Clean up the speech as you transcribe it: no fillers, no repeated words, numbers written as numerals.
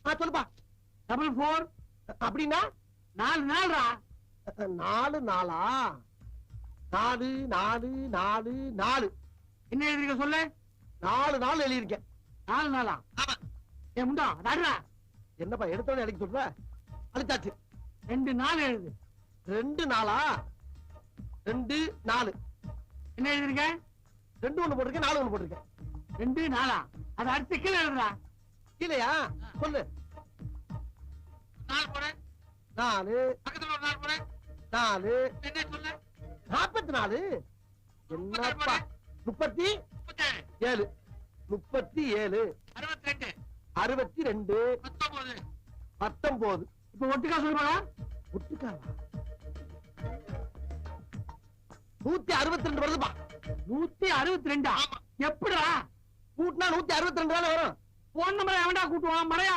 சொல்லுப்பா. 4 அப்படின்னா 4 நாள்ரா. 4 நாளா? 4 4 4 4. என்ன எழுதிருக்க சொல்லு. 4 நாள் எழுதியிருக்கேன். 4 நாளா? ஆமா. ஏ முண்டா அடடா. என்னப்பா எடுத்தோட அடிக்க சொல்ற? அழிச்சாச்சு. 2 நாள் எழுது. 2 நாளா? 2 4. என்ன எழுதிருக்க? 2 1 போட்டிருக்கேன், 4 1 போட்டிருக்கேன். 2 நாளா? அது அடுத்து கீழே எழுதுடா. இல்லையா? சொல்லு. 4 போடு. 4 பக்கத்துல ஒரு 4 போடு. 4 என்ன சொல்லு? 44. என்னப்பா? 37 37 62 62 19 19. இப்ப ஒட்டுக்கா சொல்லுவாங்க. ஒட்டுக்காவா? 162 வருதுப்பா. 162. எப்படிடா கூட்டினா 162 தானே வரும். போன் நம்பர் எவன்டா கூட்டுவான்? மறையா